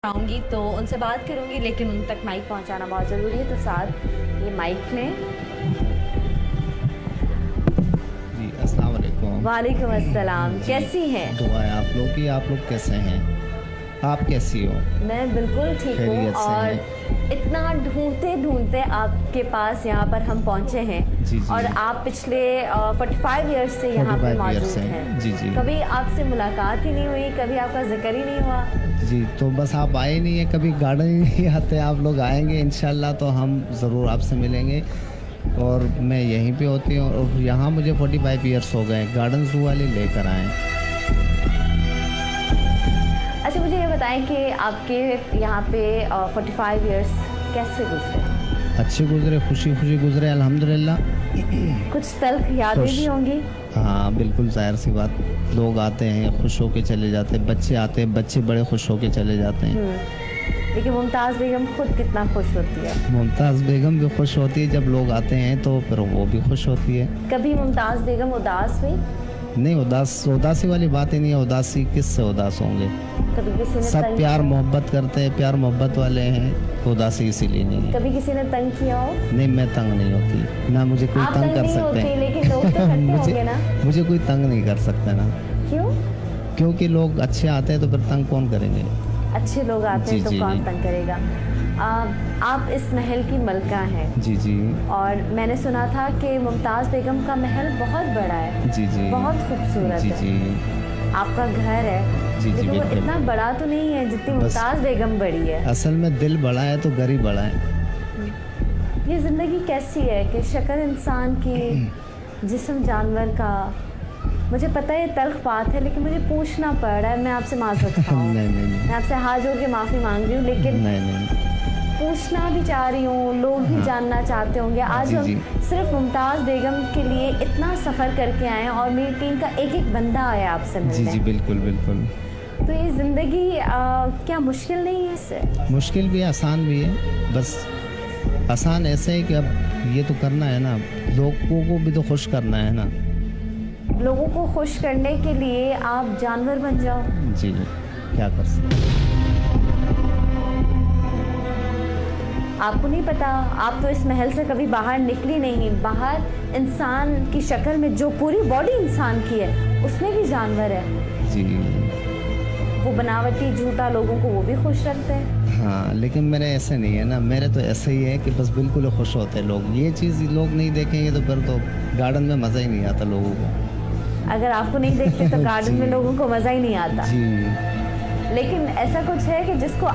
आऊँगी तो उनसे बात करूँगी, लेकिन उन तक माइक पहुँचाना बहुत ज़रूरी है, तो साथ ये माइक में। जी अस्सलाम वालेकुम। वालेकुम अस्सलाम। कैसी हैं? दुआ है आप लोग की। आप लोग कैसे हैं? आप कैसी हो? मैं बिल्कुल ठीक हूँ। खैरियत से और हैं? इतना ढूंढते ढूंढते आपके पास यहाँ पर हम पहुँचे हैं। जी, जी। और आप पिछले 45 ईयर्स से यहाँ पे 45 years मौजूद से। हैं। जी, जी। कभी आपसे मुलाकात ही नहीं हुई, कभी आपका जिक्र ही नहीं हुआ। जी, तो बस आप आए नहीं है, कभी गार्डन ही नहीं आते। आप लोग आएंगे इंशाल्लाह तो हम ज़रूर आपसे मिलेंगे। और मैं यहीं पे होती हूँ और यहाँ मुझे 45 ईयर्स हो गए। गार्डन जू वाले लेकर आए। अच्छा, मुझे ये बताएं कि आपके यहाँ पे 45 ईयर्स कैसे गुजरे? अच्छे गुजरे, खुशी खुशी गुजरे अल्हम्दुलिल्लाह। कुछ तल्ख यादें खुश। भी होंगी। हाँ बिल्कुल, जाहिर सी बात। लोग आते हैं खुश होके चले जाते हैं, बच्चे आते हैं, बच्चे बड़े खुश होके चले जाते हैं। लेकिन मुमताज़ बेगम खुद कितना खुश होती है। मुमताज़ बेगम भी खुश होती है जब लोग आते हैं, तो फिर वो भी खुश होती है। कभी मुमताज़ बेगम उदास हुई? नहीं, उदासी वाली बात ही नहीं है। उदासी किससे उदास होंगे? कभी किसी ने सब तंग प्यार मोहब्बत करते हैं, प्यार मोहब्बत वाले हैं। उदासी इसीलिए नहीं है। कभी किसी ने तंग किया हो? नहीं, मैं तंग नहीं होती ना, मुझे कोई आप तंग कर नहीं सकते होती, हैं। लेकिन लोग तो करते होंगे ना। मुझे कोई तंग नहीं कर सकता ना, क्यों? क्योंकि लोग अच्छे आते हैं तो फिर तंग कौन करेंगे? अच्छे लोग आते हैं जी, तो जी, कौन जी। तंग करेगा। आप इस महल की मलका हैं। जी जी और मैंने सुना था कि मुमताज़ बेगम का महल बहुत बड़ा है। जी जी बहुत खूबसूरत जी है। जी आपका घर है, जी, लेकिन वो बिल्कुल। इतना बड़ा तो नहीं है जितनी बस- मुमताज़ बेगम बड़ी है। असल में दिल बड़ा है तो घर ही बड़ा है। ये ज़िंदगी कैसी है कि शक्ल इंसान की, जिस्म जानवर का। मुझे पता है ये तल्ख बात है, लेकिन मुझे पूछना पड़ रहा है। मैं आपसे माज़रत खाऊं। नहीं नहीं नहीं मैं आपसे हाथ जोड़ के माफ़ी मांग रही हूँ, लेकिन नहीं नहीं। पूछना भी चाह रही हूँ। लोग भी जानना चाहते होंगे। आज जी, हम जी। सिर्फ मुमताज़ बेगम के लिए इतना सफ़र करके आए हैं, और मेरी टीम का एक एक बंदा आया आपसे जी मिलने। जी बिल्कुल बिल्कुल। तो ये ज़िंदगी क्या मुश्किल नहीं है इससे? मुश्किल भी है, आसान भी है। बस आसान ऐसे है कि अब ये तो करना है ना, लोगों को भी तो खुश करना है ना। लोगों को खुश करने के लिए आप जानवर बन जाओ। जी जी, क्या कर सकते हैं। आपको नहीं पता, आप तो इस महल से कभी बाहर निकली नहीं। बाहर इंसान की शक्ल में जो पूरी बॉडी इंसान की है, उसमें भी जानवर है। जी वो बनावटी झूठा लोगों को वो भी खुश रखते हैं। हाँ, लेकिन मेरे ऐसे नहीं है ना। मेरे तो ऐसे ही है कि बस बिल्कुल खुश होते हैं लोग। ये चीज़ लोग नहीं देखेंगे तो फिर तो गार्डन में मज़ा ही नहीं आता लोगों को। अगर आपको नहीं देखते तो गार्डन में जी। लोगों को मज़ा ही नहीं आता। जी लेकिन ऐसा कुछ है कि जिसको